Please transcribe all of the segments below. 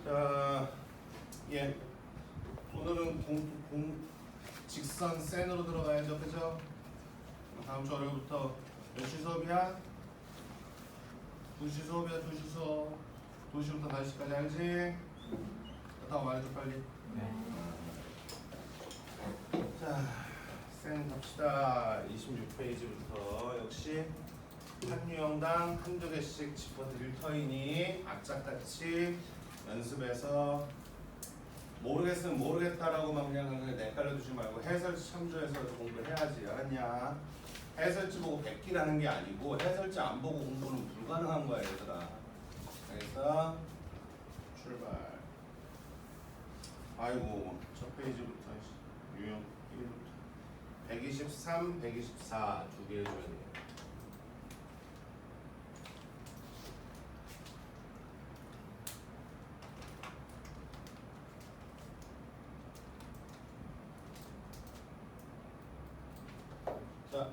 자, 예. 오늘은 직선 센으로 들어가야죠, 그죠? 다음 주 월요일부터 몇 시 수업이야? 2시 수업이야, 2시 수업. 2시부터 4시까지 알지? 그렇다고 말해줘, 빨리. 자, 센 갑시다. 26페이지부터 역시 한 유형당 한두 개씩 짚어드릴 터이니 악착같이 연습해서 모르겠으면 모르겠다라고만 그냥 헷갈려 두지 말고 해설지 참조해서 공부를 해야지. 알았냐? 해설지 보고 베끼라는 게 아니고 해설지 안 보고 공부는 불가능한 거야, 얘들아. 그래서 출발. 아이고, 첫 페이지부터 유형 1부터 123, 124 두 개 해줘야 돼. 자,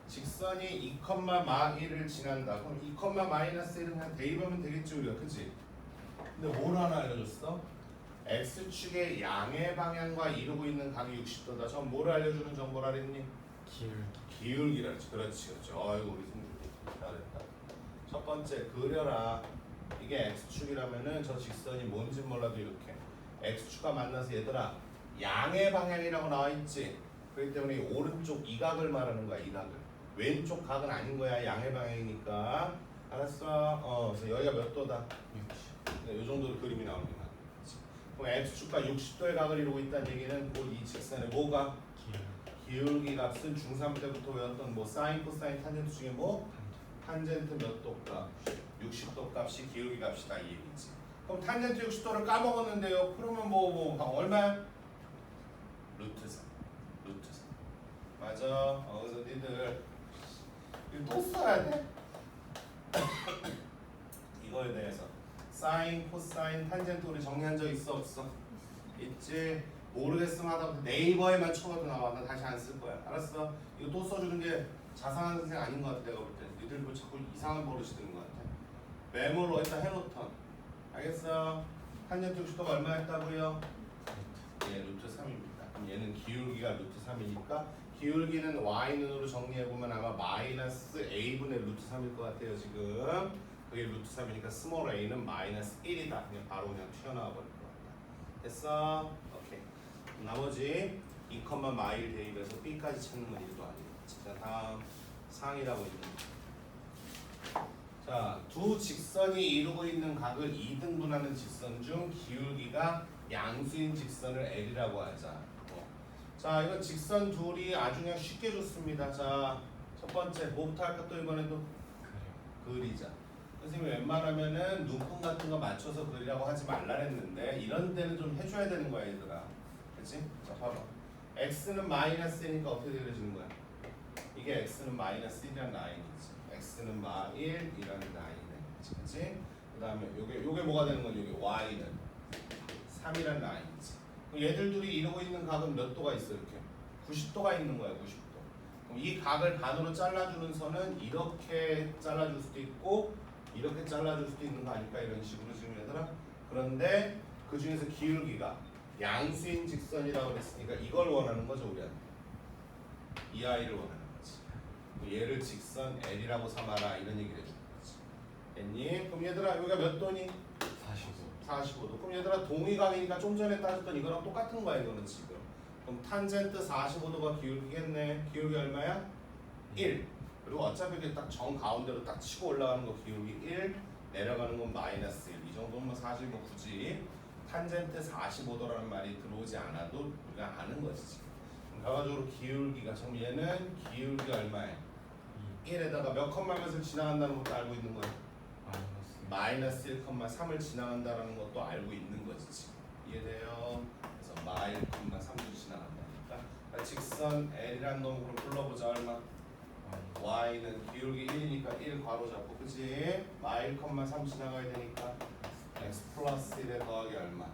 직선이 2,-1을 지난다. 그럼 2,-1은 그냥 대입하면 되겠지 우리가, 그치? 근데 뭘 하나 알려줬어? X축의 양의 방향과 이루고 있는 각이 60도다. 전 뭘 알려주는 정보라 그랬니? 기울기라 그랬지. 그렇지. 어이구 우리 승준이 잘했다. 첫 번째 그려라. 이게 X축이라면은 저 직선이 뭔지 몰라도 이렇게 X축과 만나서 얘들아 양의 방향이라고 나와있지. 그렇기 때문에 이 오른쪽 이 각을 말하는 거야. 이 각을. 왼쪽 각은 아닌 거야. 양의 방향이니까. 알았어? 그래서 여기가 몇 도다? 60. 이 정도로 그림이 나오긴 하네. 그럼 X축과 60도의 각을 이루고 있다는 얘기는 곧 이 직선의 뭐가? 기울기 값은 중3 때부터 외웠던 뭐 사인, 코사인, 탄젠트 중에 뭐? 탄젠트 몇 도 값? 60도 값이 기울기 값이다 이 얘기지. 그럼 탄젠트 60도를 까먹었는데요. 그러면 뭐 얼마야? 루트 3. 맞아. 그래서 니들 이거 또 써야 돼. 이거에 대해서 사인, 코사인, 탄젠트 우리 정리한 적 있어 없어? 있지. 모르겠으면 하다보다 네이버에만 쳐봐도 나와. 나 다시 안 쓸 거야. 알았어? 이거 또 써주는 게 자상한 선생 아닌 것 같아. 내가 볼 때. 니들 뭐 자꾸 이상한 버릇이 드는 것 같아. 메모로 일단 해놓던. 알겠어? 탄젠트 60도가 얼마였다고요? 예, 루트 3입니다. 그럼 얘는 기울기가 루트 3이니까 기울기는 y는으로 정리해보면 아마 마이너스 a분의 루트 3일 것 같아요. 지금 그게 루트 3이니까 스몰 a는 마이너스 1이다. 그냥 바로 그냥 튀어나와 버릴 것 같다. 됐어? 오케이. 나머지 2,마일 대입해서 b까지 찾는 건 일도 아니고. 자, 다음 상이라고 있는 거. 자, 두 직선이 이루고 있는 각을 2등분하는 직선 중 기울기가 양수인 직선을 L이라고 하자. 자, 이건 직선 둘이 아주 그냥 쉽게 줬습니다. 자, 첫 번째 뭐부터 할까? 또 이번에도 그리자. 선생님이 웬만하면은 눈금 같은 거 맞춰서 그리라고 하지 말라 했는데 이런 데는 좀 해줘야 되는 거야 얘들아. 그치? 자, 봐봐. x는 마이너스 1이니까 어떻게 그려지는 거야? 이게 x는 마이너스 1이라는 라인이지. x는 마1이라는 라인이네. 그치? 그 다음에 요게 뭐가 되는 거지? 요게 y는 3이라는 라인이지. 얘들 둘이 이루고 있는 각은 몇 도가 있어? 이렇게 90도가 있는 거야. 90도. 그럼 이 각을 반으로 잘라주는 선은 이렇게 잘라줄 수도 있고 이렇게 잘라줄 수도 있는 거 아닐까? 이런 식으로 지금 얘들아. 그런데 그 중에서 기울기가 양수인 직선이라고 그랬으니까 이걸 원하는 거죠 우리한테. 이 아이를 원하는 거지. 얘를 직선 L이라고 삼아라 이런 얘기를 해주는 거지. 됐니? 그럼 얘들아 여기가 몇 도니? 45도. 그럼 얘들아 동의각이니까 좀 전에 따졌던 이거랑 똑같은 거야 이거는 지금. 그럼 탄젠트 45도가 기울기겠네. 기울기 얼마야? 1. 그리고 어차피 이렇게 딱 정 가운데로 딱 치고 올라가는 거 기울기 1, 내려가는 건 마이너스 1. 이 정도면 사실 뭐 굳이 탄젠트 45도라는 말이 들어오지 않아도 우리가 아는 거지 지금. 결과적으로 기울기가 지금 얘는 기울기가 얼마야? 1에다가 몇 컴마몇을 지나간다는 것도 알고 있는 거야. 마이너스 1,3을 지나간다는 것도 알고 있는 거지 지금. 이해돼요? 그래서 마 1,3을 지나간다니까. 직선 L이란 놈으로 불러보자. 얼마? y는 기울기 1이니까 1 괄호 잡고 그치? 마 1,3 지나가야 되니까 x 플러스 1에 더하기 얼마?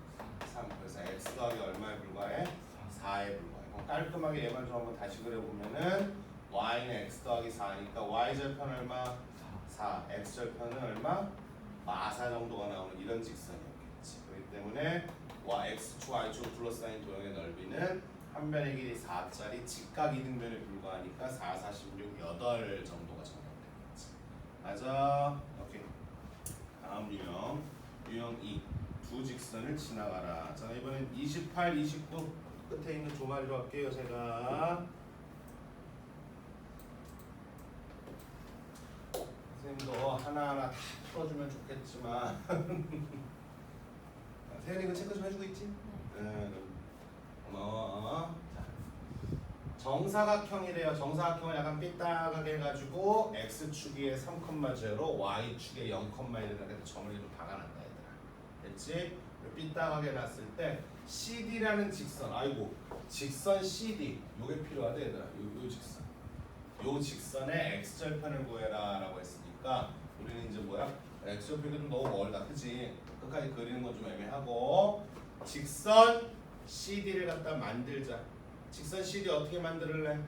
3. 그래서 x 더하기 얼마에 불과해? 4에 불과해. 그럼 깔끔하게 얘만 좀 한번 다시 그려보면은 y는 x 더하기 4니까 y절편 얼마? 4. x절편은 얼마? 마4 정도가 나오는 이런 직선이었겠지. 그렇기 때문에 x축 y축 둘러싸인 도형의 넓이는 한 변의 길이 4짜리 직각 이등변에 불과하니까 4, 4, 16, 8 정도가 정답되겠지. 맞아. 오케이. 다음 유형 2. 두 직선을 지나가라. 자, 이번엔 28, 29 끝에 있는 두 마리로 할게요. 제가 선생님도 하나하나 다 풀어주면 좋겠지만 세연이 이거 체크 좀 해주고 있지? 네. 고마워. 자, 정사각형이래요. 정사각형을 약간 삐딱하게 해가지고 x축에 3,0, y축에 0,1이라고 점을 좀 박아놨다 얘들아. 됐지? 삐딱하게 놨을 때 CD라는 직선, 아이고 직선 CD 요게 필요하다 얘들아. 요 직선. 요 직선의 x절편을 구해라 라고 했으니까 우리는 이제 뭐야? x절편이 좀 너무 멀다. 그치? 끝까지 그리는 건 좀 애매하고 직선 CD를 갖다 만들자. 직선 CD 어떻게 만들래?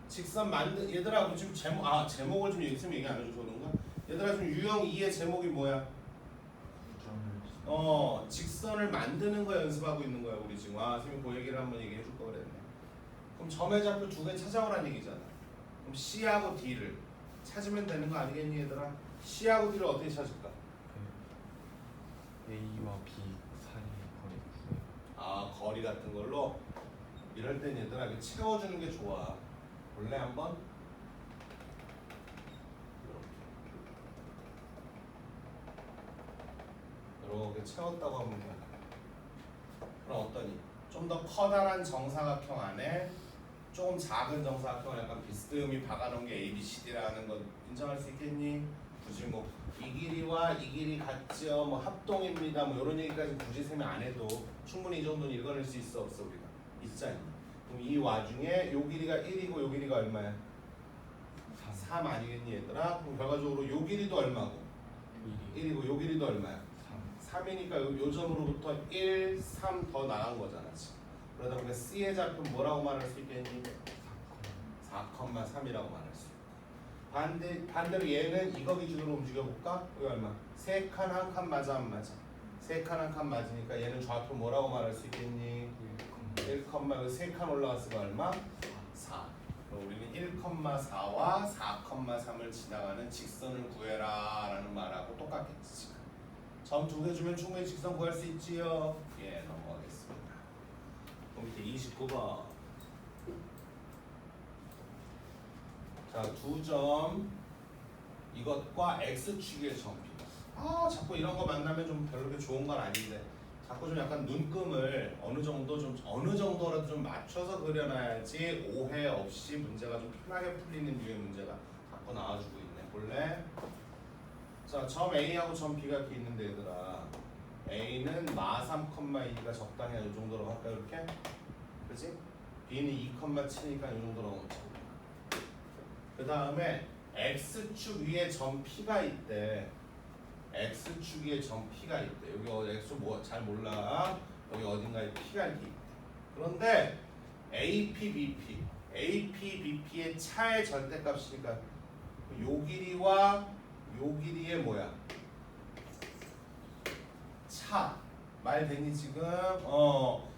직선 얘들아 우리 지금 제목을 좀 있으면 얘기 안 해줘서 그런가? 얘들아 지금 유형 2의 제목이 뭐야? 직선을 만드는 거 연습하고 있는 거야 우리 지금. 선생님 그 얘기를 한번 얘기해 줄 거 그랬네. 그럼 점의 좌표 두 개 찾아오란 얘기잖아. 그럼 C하고 D를 찾으면 되는 거 아니겠니 얘들아? C하고 D를 어떻게 찾을까? A와 B 사이의 거리 구해요. 거리 같은 걸로 이럴 땐 얘들아 이렇게 채워주는 게 좋아. 볼래 한번? 이렇게 채웠다고 하면 돼. 그럼 어떠니? 좀 더 커다란 정사각형 안에 조금 작은 정사각형을 약간 비스듬히 박아놓은 게 ABCD라는 건 인정할 수 있겠니? 굳이 뭐 이 길이와 이 길이 같죠, 뭐 합동입니다, 뭐 이런 얘기까지 굳이 세면 안 해도 충분히 이 정도는 읽어낼 수 있어 없어 우리가? 있잖니. 그럼 이 와중에 요 길이가 1이고 요 길이가 얼마야? 3 아니겠니 얘들아? 그럼 결과적으로 요 길이도 얼마고? 1이고 요 길이도 얼마야? 3이니까 요 점으로부터 1, 3 더 나간 거잖아 지금. 그러다 보니까 C의 좌표 뭐라고 말할 수 있겠니? 4,3이라고 말할 수 있고, 반대로 얘는 이거 기준으로 움직여볼까? 여기 얼마? 3칸 1칸 맞아 안 맞아? 3칸 1칸 맞으니까 얘는 좌표 뭐라고 말할 수 있겠니? 1, 3칸 올라갔으면 얼마? 4. 그럼 우리는 1,4와 4,3을 지나가는 직선을 구해라 라는 말하고 똑같겠지. 점 두 개 주면 충분히 직선 구할 수 있지요? 예, 넘어가겠습니다. 그럼 밑에 29번. 자, 두 점 이것과 x축의 점입니다. 자꾸 이런 거 만나면 좀 별로 그렇게 좋은 건 아닌데 자꾸 좀 약간 눈금을 어느 정도라도 좀 맞춰서 그려놔야지 오해 없이 문제가 좀 편하게 풀리는 류의 문제가 자꾸 나와주고 있네. 볼래? 자, 점 A하고 점 B가 이렇게 있는데 얘들아, A는 마 3,2가 적당히 이 정도로 할까 이렇게? 그치? B는 2,7이니까 이 정도로 놓자. 그 다음에 X축 위에 점 P가 있대. X축 위에 점 P가 있대. 여기 X 뭐 잘 몰라. 여기 어딘가에 P가 이렇게 있대. 그런데 AP, BP의 차의 절대값이니까 요 길이와 요 길이의 뭐야? 차. 말 되니 지금?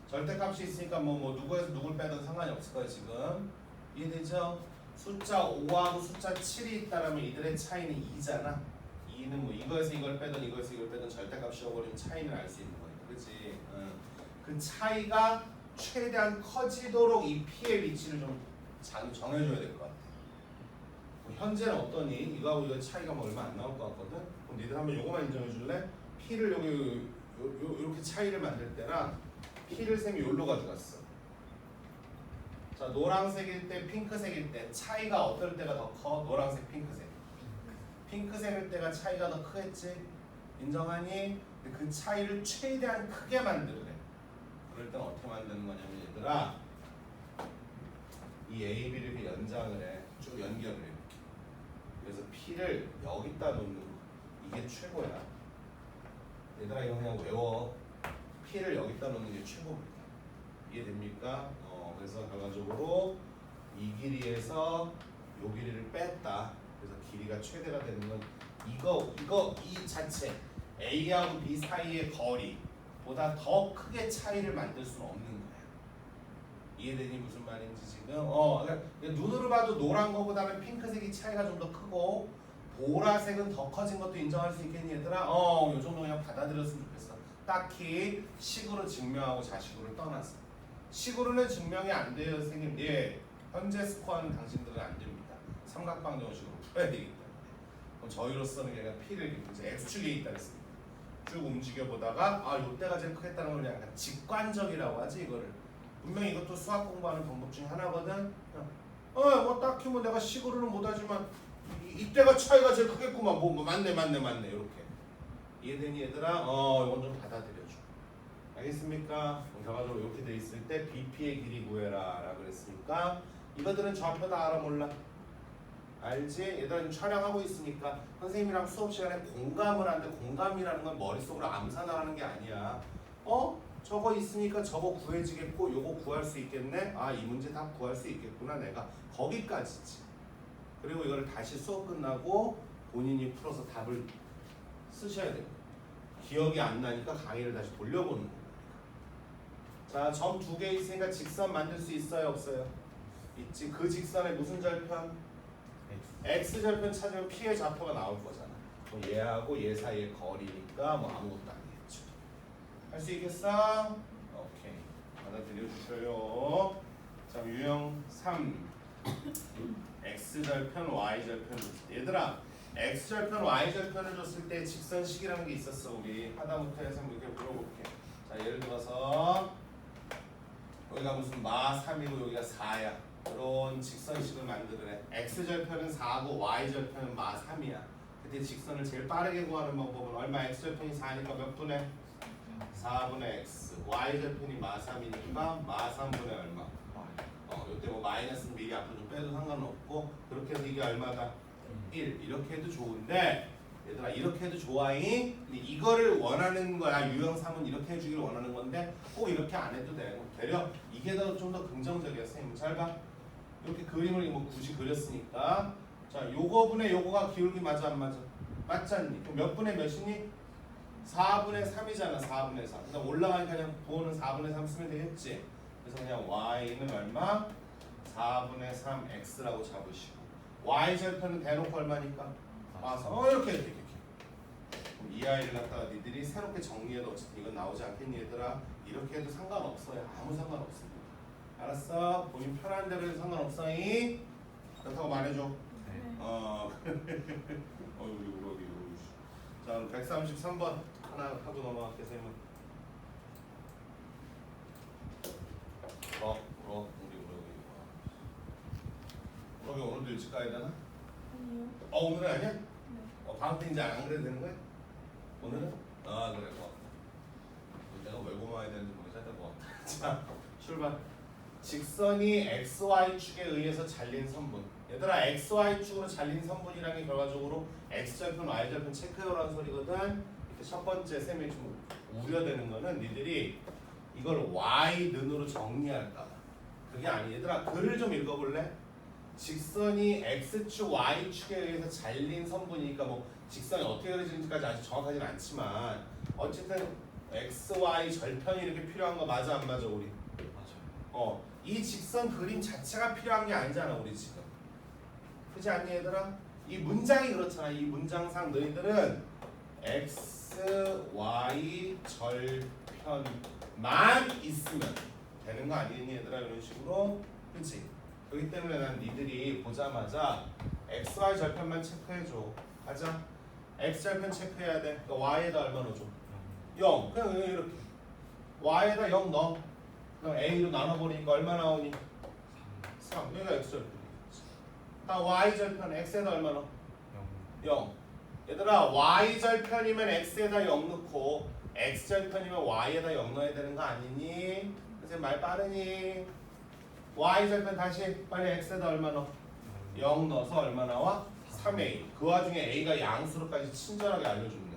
절대값이 있으니까 뭐 누구에서 누굴 빼도 상관이 없을 거야 지금. 이해되죠? 숫자 5하고 숫자 7이 있다라면 이들의 차이는 2잖아. 2는 뭐 이거에서 이걸 빼든 이거에서 이걸 빼든 절대값이 어버리면 차이는 알 수 있는 거니까. 그렇지? 그 차이가 최대한 커지도록 이 P의 위치를 좀 정해줘야 될 것 같아. 현재는 어떠니? 이거하고 이거 차이가 뭐 얼마 안 나올 것 같거든? 그럼 니들 한번 요거만 인정해 줄래? P를 여기 이렇게 차이를 만들 때랑 P를 쌤이 여기로 가져갔어. 자, 노란색일 때 핑크색일 때 차이가 어떨 때가 더 커? 노란색, 핑크색. 핑크색일 때가 차이가 더 크겠지? 인정하니? 근데 그 차이를 최대한 크게 만들래. 그럴 땐 어떻게 만드는 거냐면 얘들아, 이 A, B를 이렇게 연장을 해. 쭉 연결을 해. 그래서 P를 여기다 놓는 거. 이게 최고야. 얘들아 이거 그냥 외워. P를 여기다 놓는 게 최고입니다. 이해됩니까? 그래서 결과적으로 이 길이에서 요 길이를 뺐다. 그래서 길이가 최대가 되는 건 이 자체 A하고 B 사이의 거리보다 더 크게 차이를 만들 수는 없는 거야. 이해되니 무슨 말인지 지금? 그러니까 눈으로 봐도 노란 거보다는 핑크색이 차이가 좀 더 크고 보라색은 더 커진 것도 인정할 수 있겠니 얘들아? 요 정도 그냥 받아들였으면 좋겠어. 딱히 식으로 증명하고 자식으로 떠나서 식으로는 증명이 안 돼요 선생님. 예, 현재 스코어는 당신들은 안 됩니다. 삼각방 정식으로 풀어야 되기 때문에. 그럼 저희로서는 그냥 P를 이제 X축에 있다 그랬습니다. 쭉 움직여 보다가 요때가 제일 크겠다는 걸 약간 직관적이라고 하지 이거를. 분명히 이것도 수학 공부하는 방법 중에 하나거든. 뭐 딱히 뭐 내가 식으로는 못하지만 이때가 차이가 제일 크겠구만. 뭐 맞네 이렇게. 이해되니 얘들아? 이건 좀 받아들여줘. 알겠습니까? 결과적으로 이렇게 돼 있을 때 BP의 길이 구해라 라고 그랬으니까 이것들은 좌표 다 알아 몰라? 알지? 얘들아 촬영하고 있으니까 선생님이랑 수업 시간에 공감을 하는데 공감이라는 건 머릿속으로 암산하라는 게 아니야. 저거 있으니까 저거 구해지겠고 요거 구할 수 있겠네. 이 문제 답 구할 수 있겠구나 내가. 거기까지지. 그리고 이거를 다시 수업 끝나고 본인이 풀어서 답을 쓰셔야 돼요. 기억이 안 나니까 강의를 다시 돌려보는 거예요. 자, 점 2개 있으니까 직선 만들 수 있어요 없어요? 있지. 그 직선에 무슨 절편? X절편 찾으면 P의 좌표가 나올 거잖아. 얘하고 얘 사이의 거리니까 뭐 아무것도 아니겠죠. 할 수 있겠어? 오케이. 받아들여 주셔요. 자, 유형 3. X절편, Y절편. 얘들아, X절편, Y절편을 줬을 때 직선식이라는 게 있었어. 우리 하다못해 해서 이렇게 물어볼게. 자, 예를 들어서 여기가 무슨 마 3이고 여기가 4야. 그런 직선식을 만들으래. X절편은 4고 Y절편은 마 3이야. 그때 직선을 제일 빠르게 구하는 방법은 얼마? X절편이 4니까 몇 분의? 4분의 X. Y절편이 마 3이니까 마 3분의 얼마? 요때 뭐 마이너스는 미리 앞으로 좀 빼도 상관없고 그렇게 해서 이게 얼마다? 1. 이렇게 해도 좋은데 얘들아 이렇게 해도 좋아잉? 근데 이거를 원하는 거야. 유형 3은 이렇게 해주기를 원하는 건데 꼭 이렇게 안 해도 되고 되려 이게 좀 더 긍정적이야. 선생님 잘 봐. 이렇게 그림을 뭐 굳이 그렸으니까 자 요거분의 요거가 기울기 맞아 안 맞아? 맞잖니? 그럼 몇 분의 몇이니? 4분의 3이잖아. 4분의 3. 그냥 올라가니까 그냥 부호는 4분의 3 쓰면 되겠지? 그래서 그냥 y는 얼마? 4분의 3 x라고 잡으시고 y절편은 대놓고 얼마니까? 이렇게 그럼 이 아이를 갖다가 니들이 새롭게 정리해도 어쨌든 이건 나오지 않겠니 얘들아? 이렇게 해도 상관없어요. 아무 상관없습니다. 알았어? 본인 편한 대로 해도 상관없어잉? 그렇다고 말해줘. 우리 우럭이 자 그럼 133번 하나 하고 넘어갈게 쌤은. 우리 오늘도 일찍 가야 되나? 아니요. 오늘은 아니야? 네. 다음 때 이제 안 그래도 되는 거야? 오늘은? 그래 고맙다. 내가 왜 고마워야 되는지 모르겠다. 고맙다. 자 출발. 직선이 XY축에 의해서 잘린 선분. 얘들아 XY축으로 잘린 선분이라는 게 결과적으로 X절편, Y절편 체크해오라는 소리거든. 이렇게 첫 번째 쌤이 좀 우려되는 거는 니들이 이걸 Y는으로 정리할까 봐. 그게 아니. 얘들아 글을 좀 읽어볼래? 직선이 X축, Y축에 의해서 잘린 선분이니까 뭐 직선이 어떻게 그려지는지까지 아직 정확하진 않지만 어쨌든 X, Y 절편이 이렇게 필요한 거 맞아 안 맞아 우리? 맞아요. 이 직선 그림 자체가 필요한 게 아니잖아 우리 지금. 그렇지 않니 얘들아? 이 문장이 그렇잖아. 이 문장상 너희들은 X, Y 절편만 있으면 되는 거 아니니 얘들아? 이런 식으로. 그렇지? 그렇기 때문에 난 니들이 보자마자 X, Y 절편만 체크해줘. 가자. X 절편 체크해야 돼. 그러니까 Y에다 얼마 넣어줘? 0. 그냥 이렇게 Y에다 0 넣어. 그럼 A로 나눠버리니까 얼마 나오니? 3. 여기가 X절편이지. Y절편 X에다 얼마 넣어? 0. 얘들아 Y절편이면 X에다 0 넣고 X절편이면 Y에다 0 넣어야 되는 거 아니니? 선생님 말 빠르니? Y절편 다시 빨리 X에다 얼마 넣어? 0 넣어서 얼마 나와? 3A. 그 와중에 A가 양수로까지 친절하게 알려줬네.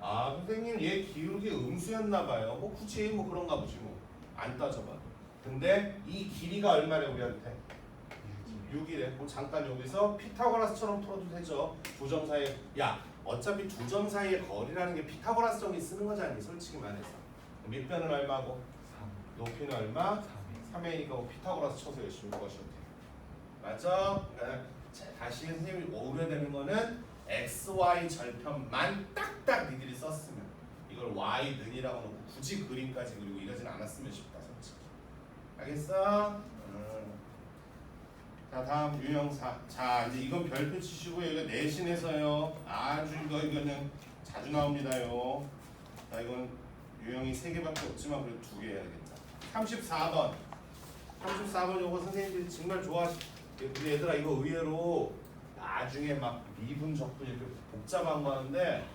선생님 얘 기울기 음수였나봐요. 뭐 굳이 뭐 그런가 보지 뭐. 안 따져봐도. 근데 이 길이가 얼마래 우리한테? 6이래. 그럼 잠깐 여기서 피타고라스처럼 풀어도 되죠. 두 점 사이에. 야 어차피 두 점 사이의 거리라는 게 피타고라스 정리 쓰는 거잖니 솔직히 말해서. 밑변은 얼마고 3 높이는 얼마? 3에 3A니까 피타고라스 쳐서 열심히 구하시면 돼요. 맞죠? 그러니까 다시 선생님이 오류되는 거는 XY 절편만 딱딱 니들이 썼으면 이걸 Y 는이라고 놓고 굳이 그림까지 그리고 이러진 않았으면 싶다 솔직히. 알겠어? 자 다음 유형사. 자 이제 이건 별표 치시고 여기가 내신에서요 아주 이거는 자주 나옵니다요. 자 이건 유형이 3개밖에 없지만 그래도 2개 해야겠다. 34번 34번 요거 선생님들이 정말 좋아하시. 근데 얘들아 이거 의외로 나중에 막 미분 적분 이렇게 복잡한 거 하는데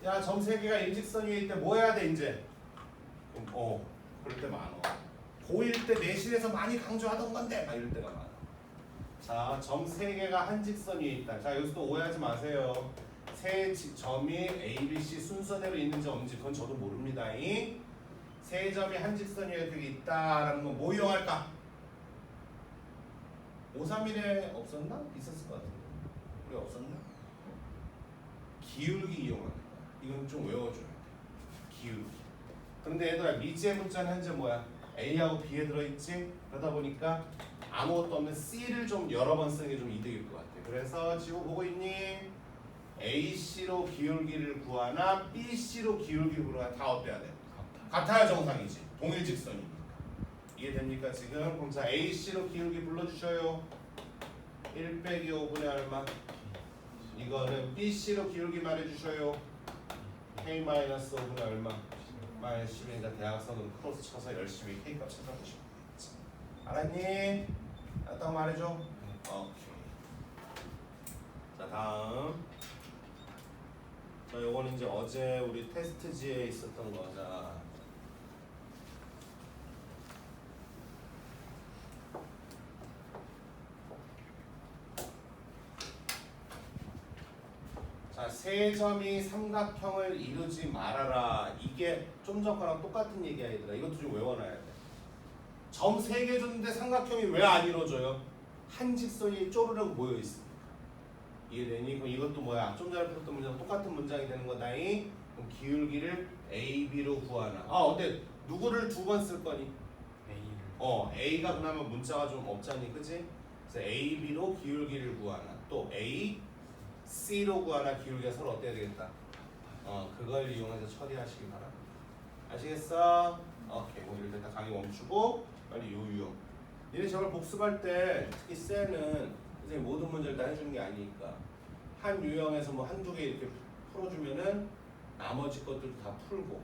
야 점 3개가 일직선 위에 있대 뭐 해야 돼 이제? 그럴 때 많어. 고1 때 내신에서 많이 강조하던 건데 막 이럴 때가 많아. 자, 점 3개가 한 직선 위에 있다. 자, 여기서 또 오해하지 마세요. 세 점이 A, B, C 순서대로 있는지 없는지 그건 저도 모릅니다. 세 점이 한 직선 위에 이렇게 있다라는 건 뭐 이용할까? 531에 없었나? 있었을 것 같은데. 우리 없었나? 기울기 이용합니다. 이건 좀 외워줘야 돼. 기울기. 그런데 얘들아 미지의 문자는 현재 뭐야? A하고 B에 들어있지? 그러다 보니까 아무것도 없는 C를 좀 여러 번 쓰는 게 좀 이득일 것 같아. 그래서 지금 보고 있니? AC로 기울기를 구하나 BC로 기울기를 구하나 다 어때야 돼? 같아야 정상이지. 동일 직선이니까. 이해됩니까 지금? 그럼 자 AC로 기울기 불러주셔요. 1 빼기 5분의 얼마? 이거는 BC로 기울기 말해주셔요. K-5분의 얼마? 마이너스 10이니까 대각선으로 크로스 쳐서 열심히 K값 찾아보시면 되겠지. 알았니? 알았다고 말해줘. 오케이. 자 다음. 자 요거는 이제 어제 우리 테스트지에 있었던 거자. 자, 세 점이 삼각형을 이루지 말아라. 이게 좀 전 거랑 똑같은 얘기야 얘들아. 이것도 좀 외워놔야 돼. 점 3개 줬는데 삼각형이 왜 안 이루어져요? 한 직선이 쪼르르 모여 있으니까. 이해되니? 그럼 이것도 뭐야? 좀 전에 풀었던 문제랑 똑같은 문장이 되는 거다. 그럼 기울기를 AB로 구하나. 근데 누구를 2번 쓸 거니? A를 A가 그나마 문자가 좀 없잖니, 그치? 그래서 AB로 기울기를 구하나. 또 A, C로 구하나 기울기가 서로 어때야 되겠다? 그걸 이용해서 처리하시기 바랍니다. 아시겠어? 오케이. 오늘 일단 강의 멈추고 빨리 요 유형. 니네 제발 복습할 때 특히 셀은 선생님 모든 문제를 다 해주는 게 아니니까 한 유형에서 뭐 한두 개 이렇게 풀어주면은 나머지 것들도 다 풀고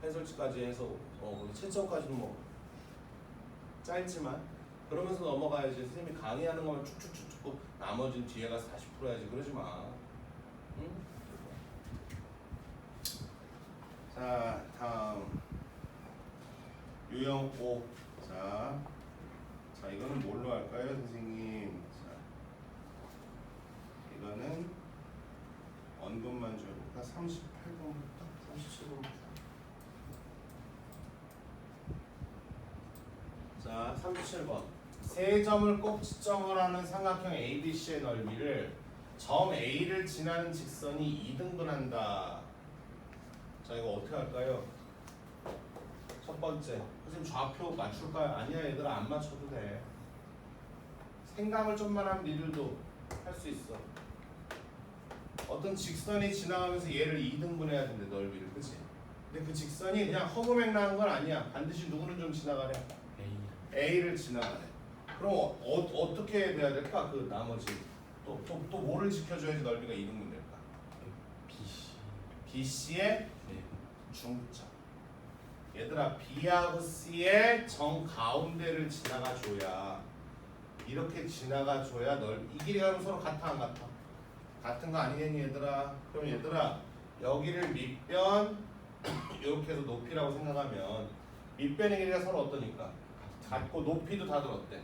해설지까지 해서 채점까지는 뭐 짧지만 그러면서 넘어가야지. 선생님이 강의하는 것만 쭉쭉쭉 듣고 나머지는 뒤에 가서 다시 풀어야지. 그러지 마. 응? 자 다음 유형 5. 자 이거는 뭘로 할까요 선생님? 자 이거는 언급만 줘볼까? 38번부터 37번부터. 자 37번. 세 점을 꼭지점으로 하는 삼각형 ABC의 넓이를 점 A를 지나는 직선이 2등분한다. 자 이거 어떻게 할까요? 첫 번째, 선생님 좌표 맞출까요? 아니야 얘들아 안 맞춰도 돼. 생각을 좀만 하면 니들도 할 수 있어. 어떤 직선이 지나가면서 얘를 2등분해야 된대 넓이를, 그치? 근데 그 직선이 그냥 허무맹랑한 건 아니야. 반드시 누구는 좀 지나가래? A를 지나가래. 그럼 어떻게 돼야 될까? 그 나머지 또 뭐를 지켜줘야지 넓이가 2등분 될까? BC의 중점. 얘들아 B하고 C의 정 가운데를 지나가줘야 이렇게 지나가줘야 이 길이가 그럼 서로 같아 안 같아? 같은 거 아니겠니 얘들아? 그럼 얘들아 여기를 밑변 이렇게 해서 높이라고 생각하면 밑변의 길이가 서로 어떠니까? 같고 높이도 다들 어때?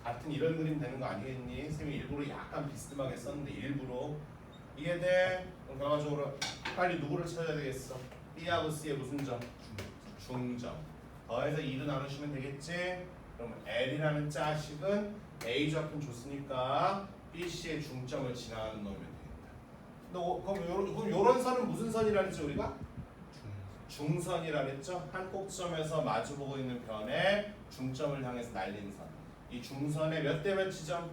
같은 이런 그림 되는 거 아니겠니? 선생님이 일부러 약간 비스듬하게 썼는데 일부러. 이해돼? 그럼 결과적으로 빨리 누구를 찾아야 되겠어? B하고 C의 무슨 점? 중점. 더해서 2로 나누시면 되겠지? 그럼 L이라는 자식은 A 좌표 줬으니까 BC의 중점을 지나가는 놈이면 되겠다. 그럼 요런 선은 무슨 선이라 했지 우리가? 중 중선이라 했죠. 한 꼭점에서 마주보고 있는 변에 중점을 향해서 날린 선. 이 중선의 몇 대 몇 지점?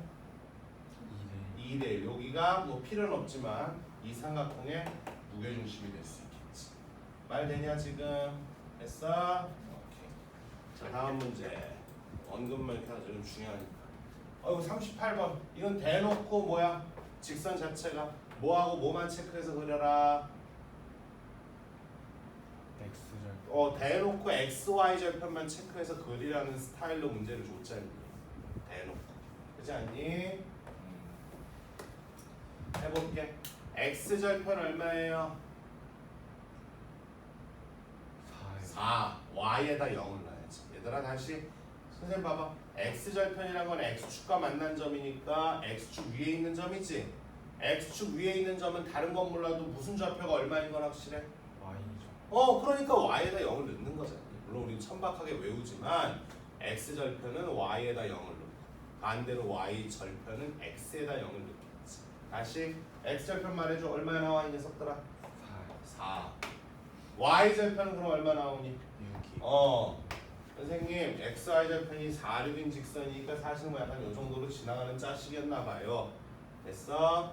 2대 2대 1. 여기가 뭐 필요는 없지만 이 삼각형의 무게중심이 될 수 있겠지. 말 되냐 지금? 됐어? 오케이. 자 다음 문제. 원근만 이렇게 하자. 좀 중요하니까. 이거 38번. 이건 대놓고 뭐야? 직선 자체가 뭐하고 뭐만 체크해서 그려라. X절 대놓고 x, y 절편만 체크해서 그리라는 스타일로 문제를 줬잖니. 대놓고. 그렇지 않니? 해볼게. x 절편 얼마예요? 4에 4. y에다 0을 넣어야지. 얘들아 다시 선생님 봐봐. x 절편이란 건 x축과 만난 점이니까 x축 위에 있는 점이지. x축 위에 있는 점은 다른 건 몰라도 무슨 좌표가 얼마인 건 확실해? Y죠. 그러니까 y에다 0을 넣는 거잖아. 물론 우리는 천박하게 외우지만 x 절편은 y에다 0을 넣고 반대로 y 절편은 x에다 0을 넣겠지. 다시 x 절편 말해줘. 얼마 나와 이 녀석들아? 4 4. y 절편은 그럼 얼마 나오니? 6이 선생님 x, y 절편이 4, 6인 직선이니까 사실 뭐 약간 요 정도로 지나가는 짜식이었나 봐요. 됐어?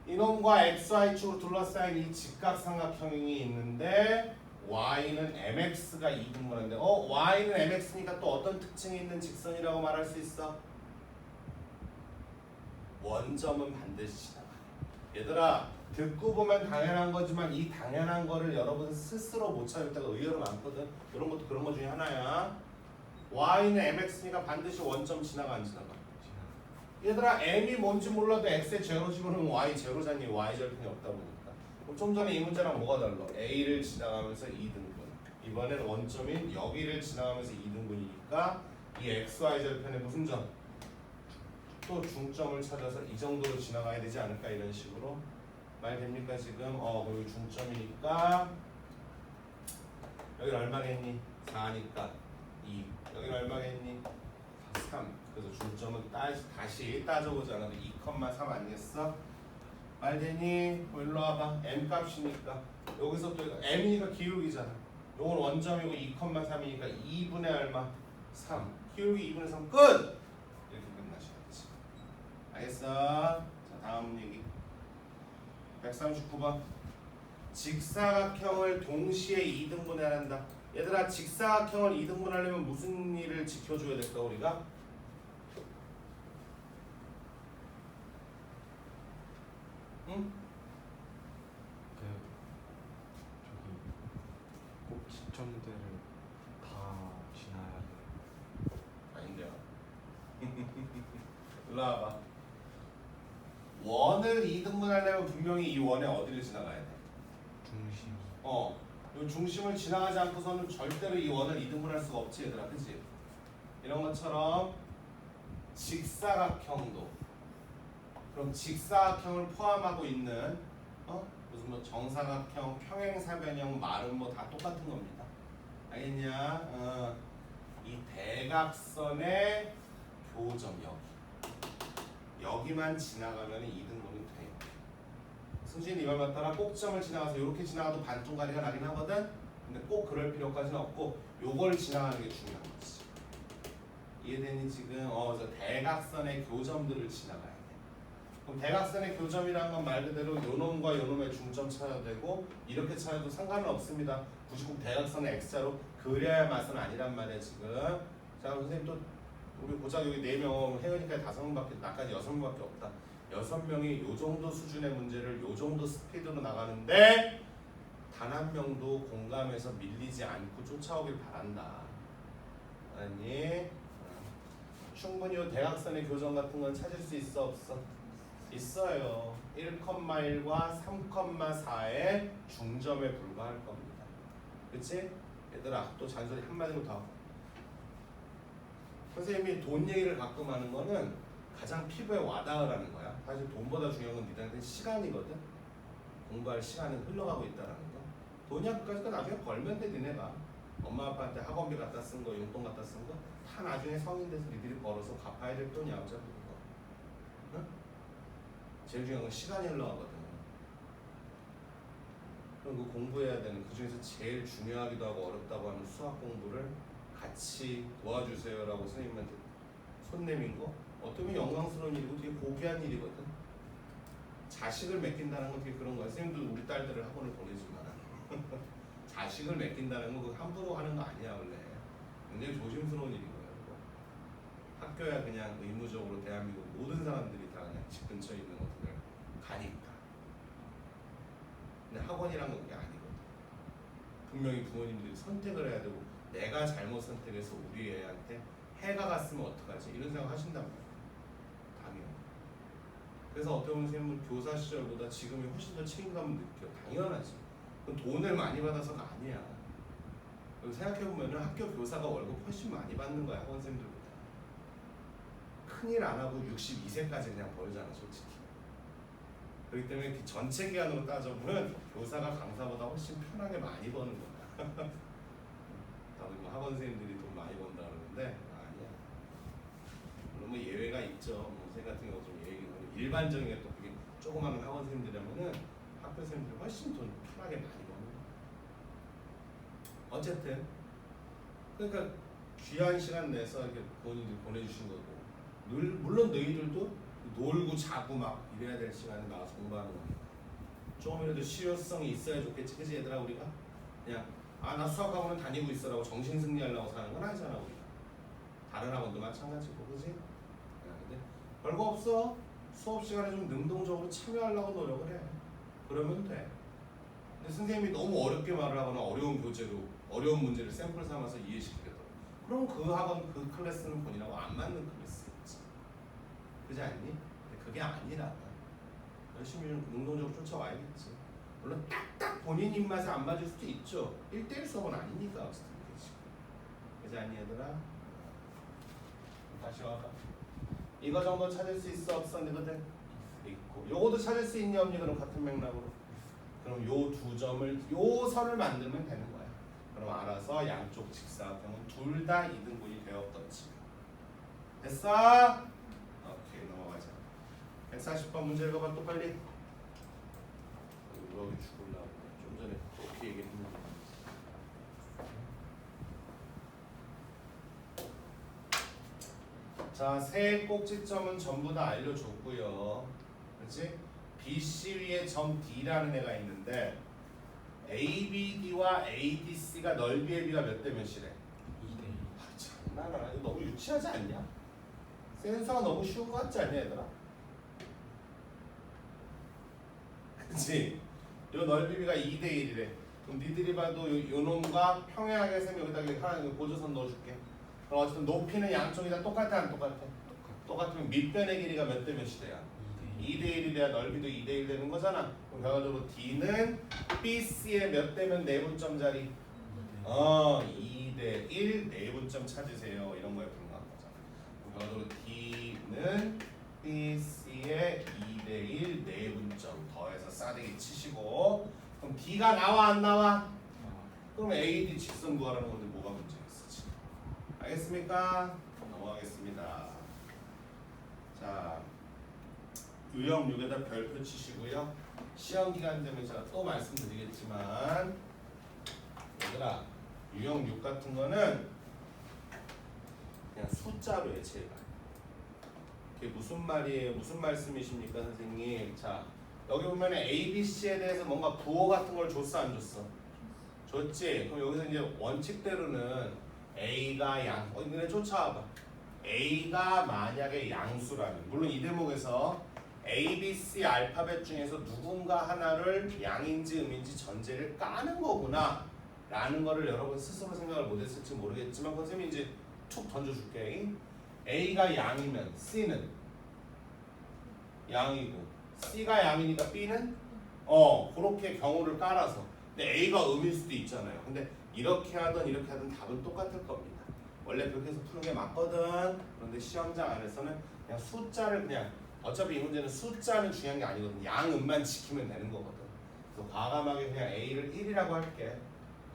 이놈과 xy축으로 둘러싸인 이 직각삼각형이 있는데 y는 mx가 2등분하는데 y는 mx니까 또 어떤 특징이 있는 직선이라고 말할 수 있어? 원점은 반드시 지나가. 얘들아 듣고 보면 당연한 거지만 이 당연한 거를 여러분 스스로 못 찾을 때가 의외로 많거든. 이런 것도 그런 거 중에 하나야. y는 mx니까 반드시 원점 지나가 안 지나가? 얘들아 m이 뭔지 몰라도 x에 제로 집어넣으면 y 제로잖니. y 절편이 없다 보니까. 그럼 좀 전에 이 문제랑 뭐가 달라? a를 지나가면서 2등분. 이번엔 원점인 여기를 지나가면서 2등분이니까 이 xy 절편의 무슨 점? 또 중점을 찾아서 이 정도로 지나가야 되지 않을까 이런 식으로 말 됩니까 지금? 그리고 중점이니까 여기 얼마겠니? 4니까 2. 여기 얼마겠니? 3. 그래서 중점은 다시 따져보자면 2,3 아니겠어? 말 되니? 일로 와봐. m 값이니까 여기서 또 m이니까 기울기잖아. 요건 원점이고 2,3이니까 2분의 얼마? 3. 기울기 2분의 3 끝! 이렇게 끝나셔야지. 알겠어? 자 다음 얘기 139번 직사각형을 동시에 2등분해한다. 얘들아 직사각형을 2등분하려면 무슨 일을 지켜줘야 될까 우리가? 응? 저기 꼭 지점들을 다 지나야 돼. 아닌데요. 일로 와봐. 원을 2등분하려면 분명히 이 원의 어디를 지나가야 돼? 중심 이 중심을 지나가지 않고서는 절대로 이 원을 2등분할 수가 없지 얘들아. 그치? 이런 것처럼 직사각형도 그럼 직사각형을 포함하고 있는 무슨 뭐 정사각형, 평행사변형 말은 뭐 다 똑같은 겁니다. 알겠냐? 이 대각선의 교점 여기만 지나가면 2등분이 돼. 승진이 이걸 갖다가 꼭점을 지나가서 이렇게 지나가도 반동가리가 나긴 하거든. 근데 꼭 그럴 필요까지는 없고 요걸 지나가는 게 중요한 거지. 이해되니 지금? 그래서 대각선의 교점들을 지나가야 돼. 그럼 대각선의 교점이라는 건 말 그대로 요놈과 요놈의 중점 찾아도 되고 이렇게 찾아도 상관은 없습니다. 굳이 꼭 대각선의 x자로 그려야 맛은 아니란 말이야 지금. 자 선생님 또 우리 고작 여기 4명 혜은이까지 5명밖에 나까지 6명밖에 없다. 6명이 요 정도 수준의 문제를 요 정도 스피드로 나가는데 단 한 명도 공감해서 밀리지 않고 쫓아오길 바란다. 아니 충분히 요 대각선의 교점 같은 건 찾을 수 있어 없어? 있어요. 1,1과 3,4의 중점에 불과할 겁니다. 그치? 얘들아 또 잔소리 한마디로 더. 선생님이 돈 얘기를 가끔 하는 거는 가장 피부에 와닿으라는 거야. 사실 돈보다 중요한 건 니들한테 시간이거든. 공부할 시간은 흘러가고 있다는 거. 돈이 아까까지가 나중에 벌면 돼 니네가. 엄마 아빠한테 학원비 갖다 쓴 거, 용돈 갖다 쓴 거 다 나중에 성인 돼서 니들이 벌어서 갚아야 될 돈이야 어차피 그거. 응? 제일 중요한 건 시간이 흘러가거든. 그럼 그 공부해야 되는 그 중에서 제일 중요하기도 하고 어렵다고 하는 수학 공부를 같이 도와주세요라고 선생님한테 손 내민 거 어쩌면 영광스러운 일이고 되게 고귀한 일이거든. 자식을 맡긴다는 건 되게 그런 거야. 선생님도 우리 딸들을 학원을 보내지만 자식을 맡긴다는 건 함부로 하는 거 아니야 원래. 굉장히 조심스러운 일인 거예요. 학교야 그냥 의무적으로 대한민국 모든 사람들이 다 그냥 집 근처에 있는 것들을 가니까. 근데 학원이란 건 그게 아니거든. 분명히 부모님들이 선택을 해야 되고 내가 잘못 선택해서 우리 애한테 해가 갔으면 어떡하지 이런 생각 하신단 말이야. 당연히. 그래서 어떤 선생님은 교사 시절보다 지금이 훨씬 더 책임감을 느껴. 당연하지. 그건 돈을 많이 받아서가 아니야. 그리고 생각해보면 학교 교사가 월급 훨씬 많이 받는 거야 학원생들보다. 큰일 안 하고 62세까지 그냥 벌잖아 솔직히. 그렇기 때문에 그 전체 기간으로 따져보면 교사가 강사보다 훨씬 편하게 많이 버는 거야. 다들 뭐 학원 선생님들이 돈 많이 번다 그러는데 아니야. 물론 뭐 예외가 있죠. 뭐 선생 같은 경우 좀 예외긴 한데 일반적인 또 그게 조그마한 학원 선생님들이라면은 학교 선생님들이 훨씬 돈 편하게 많이 버는 거야. 어쨌든 그러니까 귀한 시간 내서 이렇게 본인들이 보내주신 거고 물론 너희들도 놀고 자고 막 이래야 될 시간에 나와서 공부하는 거니까 조금이라도 실효성이 있어야 좋겠지. 그치 얘들아 우리가 그냥 아 나 수학학원은 다니고 있어라고 정신승리하려고 사는 건 아니잖아 우리가. 다른 학원도 마찬가지고 그치? 근데 별거 없어. 수업 시간에 좀 능동적으로 참여하려고 노력을 해. 그러면 돼. 근데 선생님이 너무 어렵게 말을 하거나 어려운 교재로 어려운 문제를 샘플 삼아서 이해시키겠다. 그럼 그 학원 그 클래스는 본인하고 안 맞는 클래스겠지. 그렇지 않니? 근데 그게 아니라 열심히 능동적으로 쫓아와야겠지. 물론 딱딱 본인 입맛에 안 맞을 수도 있죠. 1대1 수업은 아니니까 어쨌든 그렇지. 그렇지 않니 얘들아? 다시 와봐. 이거 정도 찾을 수 있어 없어 너희들? 있고 요거도 찾을 수 있니 없니? 그럼 같은 맥락으로 그럼 요 두 점을 요 선을 만들면 되는 거야. 그럼 알아서 양쪽 직사각형은 둘 다 이등분이 되었던지. 됐어? 오케이 넘어가자. 140번 문제 읽어봐 또 빨리. 여기 죽을라고 좀 전에 그렇게 얘기했는데. 자, 세 꼭지점은 전부 다 알려줬고요. 그렇지? BC 위에 점 D라는 애가 있는데 ABD와 ADC가 넓이의 비가 몇 대 몇이래? 2대2. 장난하나? 이거 너무 유치하지 않냐? 센서가 너무 쉬운 거 같지 않냐 얘들아? 그치? 요 넓이비가 2대1이래. 그럼 니들이 봐도 요 놈과 평행하게 세면 여기다 하나 보조선 넣어줄게. 그럼 어쨌든 높이는 양쪽이 다 똑같아 안 똑같아? 똑같으면 밑변의 길이가 몇 대 몇이 돼야? 2대1이 돼야 넓이도 2대1 되는 거잖아. 그럼 결과적으로 D는 BC의 몇 대면 내분점짜리? 2대1 내분점 찾으세요. 이런 거에 불과한 거잖아. 그럼 결과적으로 D는 BC의 2대1 내분점 더해서 싸대기 치시고 그럼 D가 나와 안 나와? 그럼 AD 직선 구하라는 건데 뭐가 문제겠어 지금. 알겠습니까? 넘어가겠습니다. 자 유형 6에다 별표 치시고요. 시험 기간 되면 제가 또 말씀드리겠지만 얘들아 유형 6 같은 거는 그냥 숫자로 해 제발. 그게 무슨 말이에요? 무슨 말씀이십니까 선생님? 자 여기 보면 A, B, C에 대해서 뭔가 부호 같은 걸 줬어 안 줬어? 줬지? 그럼 여기서 이제 원칙대로는 A가 양 이번에 쫓아와봐. A가 만약에 양수라면 물론 이 대목에서 A, B, C 알파벳 중에서 누군가 하나를 양인지 음인지 전제를 까는 거구나 라는 거를 여러분 스스로 생각을 못했을지 모르겠지만 선생님이 이제 툭 던져줄게. A가 양이면 C는 양이고 C가 양이니까 B는 그렇게 경우를 깔아서. 근데 A가 음일 수도 있잖아요. 근데 이렇게 하든 이렇게 하든 답은 똑같을 겁니다. 원래 그렇게 해서 푸는 게 맞거든. 그런데 시험장 안에서는 그냥 숫자를 그냥 어차피 이 문제는 숫자는 중요한 게 아니거든. 양음만 지키면 되는 거거든. 그래서 과감하게 그냥 A를 1이라고 할게.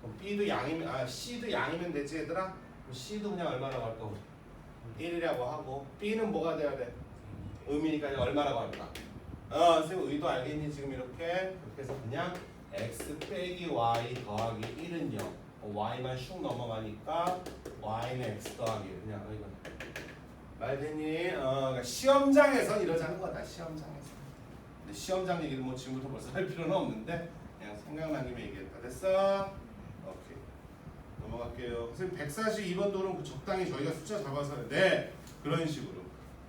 그럼 B도 양이면 C도 양이면 되지 얘들아? 그럼 C도 그냥 얼마라고 할까 우리? 1이라고 하고 B는 뭐가 돼야 돼? 음이니까 그냥 얼마라고 할까? 선생님 의도 알겠니? 지금 이렇게 해서 그냥 x 빼기 y 더하기 1은 0. y만 슉 넘어가니까 y는 x 더하기 1. 그냥 이거 말되니? 그러니까 시험장에서 이러자는 거다. 시험장에서. 근데 시험장 얘기를 뭐 지금부터 벌써 할 필요는 없는데 그냥 생각난 김에 얘기했다. 됐어? 오케이. 넘어갈게요. 선생님 142번 도로는 적당히 저희가 숫자 잡아서 네 그런 식으로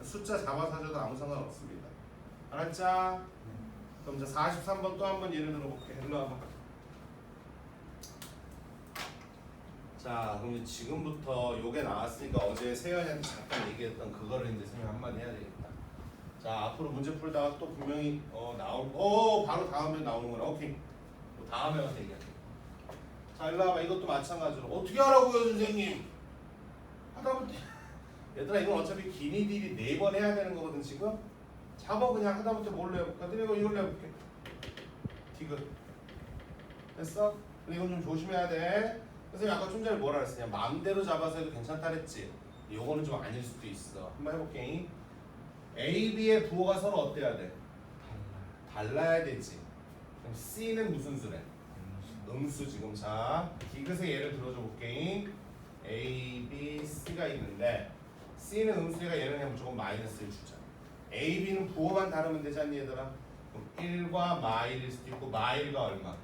숫자 잡아서 하셔도 아무 상관 없습니다. 알았죠? 그럼 이제 43번 또 한 번 예를 들어볼게. 일로 와봐. 자, 그럼 지금부터 요게 나왔으니까 어제 세연이한테 잠깐 얘기했던 그거를 이제 선생님 한마디 해야 되겠다. 자, 앞으로 문제 풀다가 또 분명히 바로 다음에 나오는 거라. 오케이. 다음에 와서 얘기할게. 자, 일로 와봐. 이것도 마찬가지로 어떻게 하라고요, 선생님? 하다못해 얘들아 이건 어차피 기니딜이 4번 해야 되는 거거든 지금. 잡아 그냥 하다못해 뭘로 해볼까? 그리고 이걸로 해볼게. 디귿. 됐어? 근데 이건 좀 조심해야 돼. 선생님 아까 좀 전에 뭐라 그랬냐? 마음대로 잡아서 해도 괜찮다 그랬지? 요거는 좀 아닐 수도 있어. 한번 해볼게. A, B의 부호가 서로 어때야 돼? 달라야 되지. 그럼 C는 무슨 수래? 음수 지금. 자, 디귿의 예를 들어줘 볼게. A, B, C가 있는데 C는 음수니까 얘는 그냥 무조건 마이너스를 주자. A, B는 부호만 다르면 되지 않니 얘들아? 그럼 1과 마일일 수도 있고 마일과 얼마?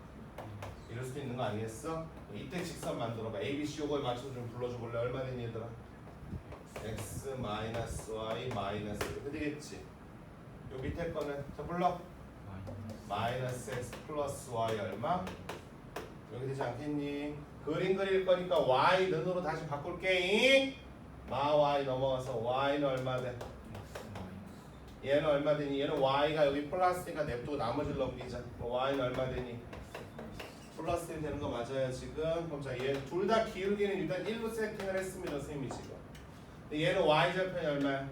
이럴 수도 있는 거 아니겠어? 이때 직선 만들어봐. A, B, C 요거에 맞춰서 좀 불러줘 볼래? 얼마 되니 얘들아? x 마이너스 y 마이너스 이렇게 되겠지? 요 밑에 거는 자 불러. 마이너스 x 플러스 y 얼마? 여기 되지 않겠니? 그림 그릴 거니까 y는으로 다시 바꿀게. 마 y 넘어가서 y는 얼마 돼? 얘는 얼마 되니? 얘는 y가 여기 플러스니까 냅두고 나머지를 넘기자. y는 얼마 되니? 플러스 되는 거 맞아요 지금? 그럼 자 얘 둘 다 기울기는 일단 1로 세팅을 했습니다 선생님이 지금. 근데 얘는 y절편이 얼마야?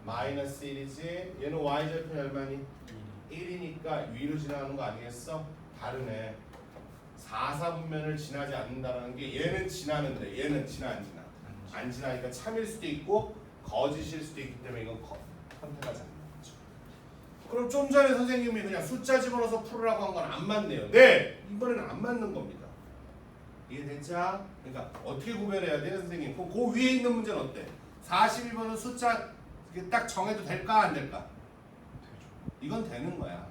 마이너스 1이지. 얘는 y절편이 얼마니? 1이니까 위로 지나가는 거 아니겠어? 다르네. 4사분면을 지나지 않는다는 게 얘는 지나는데 얘는 지나 안 지나? 안 지나니까 참일 수도 있고 거짓일 수도 있기 때문에 이건 선택하지 않는 거죠. 그럼 좀 전에 선생님이 그냥 숫자 집어넣어서 풀으라고 한 건 안 맞네요. 네! 이번에는 안 맞는 겁니다. 이해됐죠? 그러니까 어떻게 구별해야 돼요 선생님? 그럼 그 위에 있는 문제는 어때? 42번은 숫자 딱 정해도 될까 안 될까? 이건 되는 거야.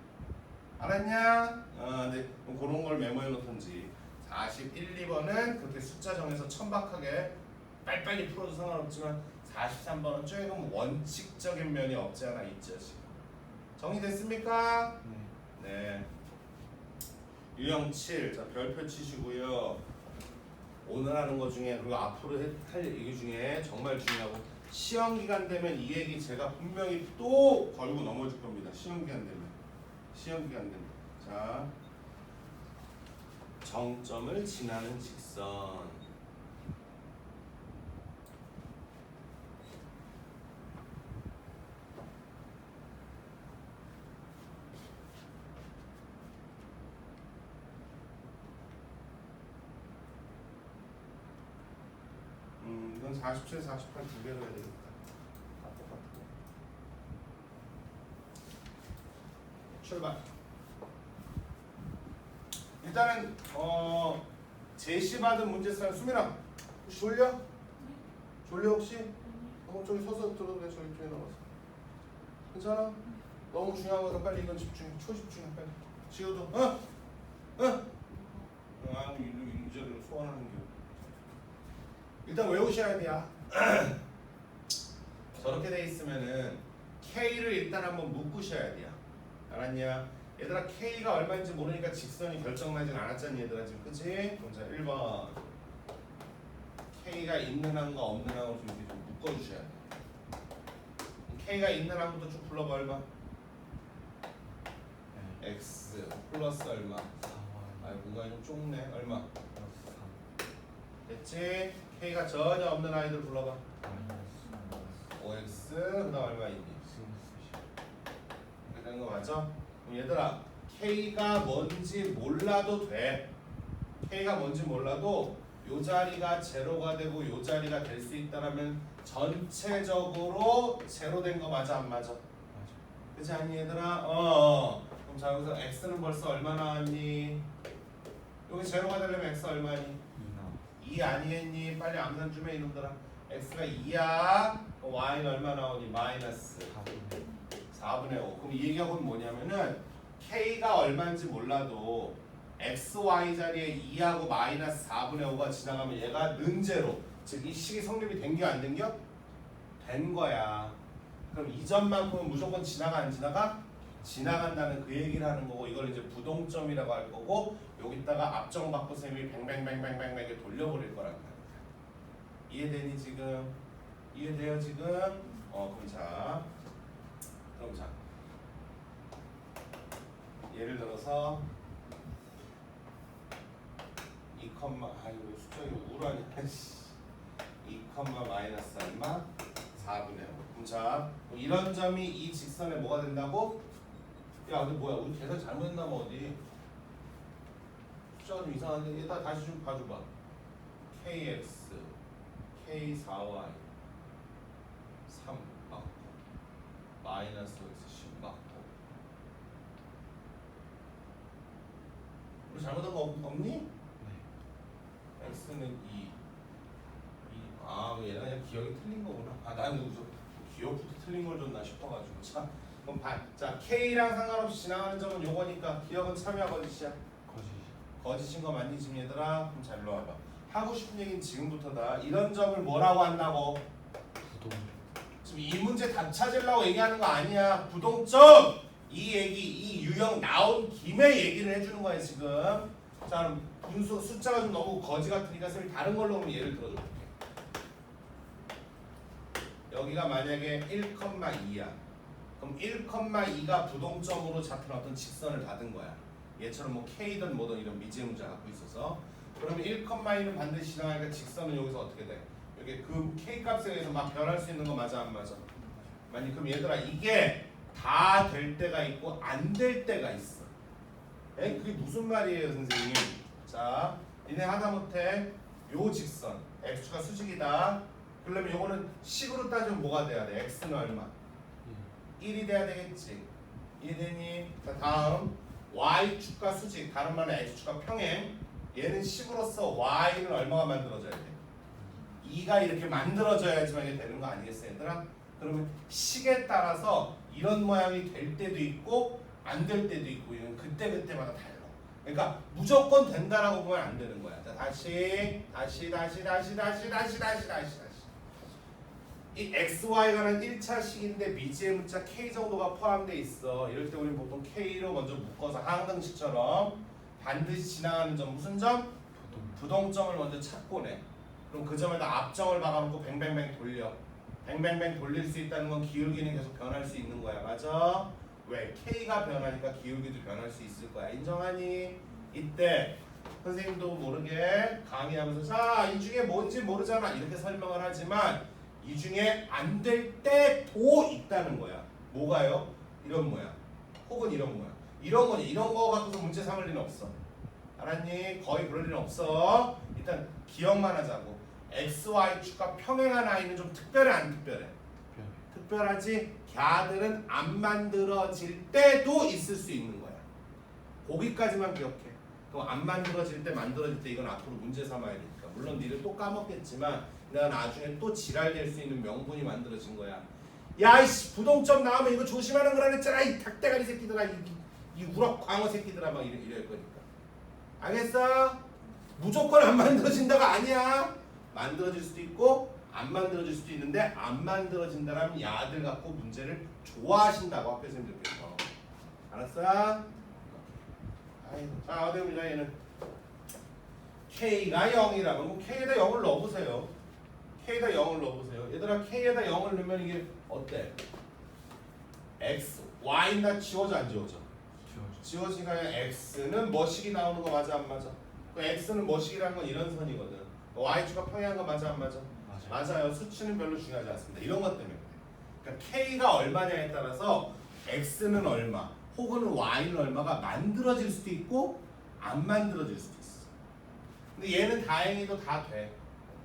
알았냐? 네. 그럼 그런 걸 메모해 놓던지. 41, 2번은 그렇게 숫자 정해서 천박하게 빨리빨리 풀어도 상관없지만 43번은 조금 원칙적인 면이 없지 않아 있죠 지금. 정리됐습니까? 네. 유형 7. 자, 별표 치시고요. 오늘 하는 거 중에 그리고 앞으로 할 얘기 중에 정말 중요하고 시험 기간 되면 이 얘기 제가 분명히 또 걸고 넘어질 겁니다. 시험 기간 되면. 시험 기간 되면. 자, 정점을 지나는 직선. 이건 47, 48 두 개로 해야 되겠다. 다 똑같고. 출발. 일단은 제시받은 문제상 수민아 혹시 졸려? 졸려 혹시? 저기 서서 들어도 돼. 저기 쪽에 나와서. 괜찮아? 너무 중요한 거니까 빨리 이건 집중해. 초집중해 빨리. 지우도 아 이 문제를 소환하는 게. 일단 외우셔야 돼요. 저렇게 돼 있으면은 K를 일단 한번 묶으셔야 돼요. 알았냐? 얘들아 K가 얼마인지 모르니까 직선이 결정나진 않았잖니 얘들아 지금 그치? 그럼 자 1번 K가 있는 항과 없는 항으로 좀 이렇게 좀 묶어주셔야 돼. K가 있는 항부터 쭉 불러봐 얼마? X 플러스 얼마? 아 공간이 좀 좁네. 얼마? 됐지? K가 전혀 없는 아이들 불러봐. 5x 그 다음 얼마 있니? 이렇게 되는 거 맞아? 그럼 얘들아 K가 뭔지 몰라도 돼. K가 뭔지 몰라도 요 자리가 제로가 되고 요 자리가 될 수 있다라면 전체적으로 제로 된 거 맞아 안 맞아? 그렇지 않니 얘들아? 그럼 자 여기서 x는 벌써 얼마 나왔니? 여기 제로가 되려면 x 얼마니? 2 아니겠니? 빨리 암산 좀 해 이놈들아. x가 2야. y는 얼마 나오니? 마이너스 4분의 5. 그럼 이 얘기하고는 뭐냐면은 k가 얼마인지 몰라도 x, y 자리에 2하고 마이너스 4분의 5가 지나가면 얘가 는제로. 즉 이 식이 성립이 된겨 안 된겨? 된 거야. 그럼 이 점만큼은 무조건 지나가 안 지나가? 지나간다는 그 얘기를 하는 거고 이걸 이제 부동점이라고 할 거고 여기다가 앞정박부 셈이 뱅뱅뱅뱅뱅뱅 이렇게 돌려버릴 거란 말이야. 이해되니 지금? 이해돼요 지금? 그럼 자 예를 들어서 2, 아이고 숫자 이거 우라냐 2, 마이너스 얼마? 4분의 5. 그럼 자 이런 점이 이 직선에 뭐가 된다고? 야 근데 뭐야 우리 계산 잘못했나 뭐 어디 숫자가 좀 이상한데 얘다 다시 좀 봐줘봐. kx k4y 3 맞고 마이너스 x 10 맞고 우리 잘못한 거 없니? 네. x는 2 얘가 그냥 기억이 틀린 거구나. 나는 무슨 기억부터 틀린 걸 줬나 싶어가지고. 그럼 자 K랑 상관없이 지나가는 점은 요거니까 기억은 참여야 거짓이야? 거짓인 거 맞니 지금 얘들아? 그럼 잘 놀아봐. 하고 싶은 얘기는 지금부터다. 이런 점을 뭐라고 한다고? 부동. 지금 이 문제 답 찾으려고 얘기하는 거 아니야. 부동점! 이 얘기, 이 유형 나온 김에 얘기를 해주는 거야 지금. 자 그럼 분수 숫자가 좀 너무 거지 같으니까 쌤이 다른 걸로 그럼 예를 들어줄게. 여기가 만약에 1,2야. 그럼 1,2가 부동점으로 잡힌 어떤 직선을 받은 거야. 얘처럼 뭐 K든 뭐든 이런 미지의 문자 갖고 있어서. 그러면 1,2는 반드시 지나가니까 직선은 여기서 어떻게 돼? 여기 그 K 값에 의해서 막 변할 수 있는 거 맞아 안 맞아? 아니 그럼 얘들아 이게 다 될 때가 있고 안 될 때가 있어. 그게 무슨 말이에요 선생님? 자 니네 하다못해 요 직선 x가 수직이다. 그러면 요거는 식으로 따지면 뭐가 돼야 돼? x는 얼마? 1이 돼야 되겠지. 이해되니? 자 다음 y축과 수직 다른 말은 x축과 평행. 얘는 식으로서 y는 얼마가 만들어져야 돼? 2가 이렇게 만들어져야지만 이게 되는 거 아니겠어 얘들아? 그러면 식에 따라서 이런 모양이 될 때도 있고 안 될 때도 있고 이건 그때그때마다 달라. 그러니까 무조건 된다라고 보면 안 되는 거야. 자 다시 이 XY가는 1차식인데 미지의 문자 K 정도가 포함되어 있어. 이럴 때 우리는 보통 K로 먼저 묶어서 항등식처럼 반드시 지나가는 점 무슨 점? 부동점을 먼저 찾고 내. 그럼 그 점에다 앞점을 박아놓고 뱅뱅뱅 돌려. 뱅뱅뱅 돌릴 수 있다는 건 기울기는 계속 변할 수 있는 거야. 맞아? 왜? K가 변하니까 기울기도 변할 수 있을 거야. 인정하니? 이때 선생님도 모르게 강의하면서 자, 이 중에 뭔지 모르잖아. 이렇게 설명을 하지만 이 중에 안 될 때도 있다는 거야. 뭐가요? 이런 모양. 혹은 이런 모양. 이런 거니. 이런 거 갖고서 문제 삼을 리는 없어. 알았니? 거의 그럴 리는 없어. 일단 기억만 하자고. XY축과 평행한 아이는 좀 특별해 안 특별해? 특별하지? 걔들은 안 만들어질 때도 있을 수 있는 거야. 거기까지만 기억해. 그럼 안 만들어질 때 만들어질 때 이건 앞으로 문제 삼아야 되니까. 물론 니들 또 까먹겠지만 내가 나중에 또 지랄될 수 있는 명분이 만들어진 거야. 야이씨 부동점 나오면 이거 조심하는 거라 그랬잖아. 이 닭대가리 새끼들아. 이 우럭 광어 새끼들아 막 이럴 거니까. 알겠어? 무조건 안 만들어진다가 아니야. 만들어질 수도 있고 안 만들어질 수도 있는데 안 만들어진다라면 야들 갖고 문제를 좋아하신다고 학교 선생님들께서. 알았어? 아이고. 자 어디 보자 얘는 K가 0이라면 K에다 0을 넣어보세요. K에다 0을 넣어보세요. 얘들아 K에다 0을 넣으면 이게 어때? X, Y나 지워져 안 지워져? 지워지니까 X는 뭐식이 나오는 거 맞아 안 맞아? 그 X는 뭐식이라는 건 이런 선이거든. Y축과 평행한 거 맞아 안 맞아? 맞아요. 수치는 별로 중요하지 않습니다. 이런 것 때문에. 그러니까 K가 얼마냐에 따라서 X는 얼마 혹은 Y는 얼마가 만들어질 수도 있고 안 만들어질 수도 있어. 근데 얘는 다행히도 다 돼.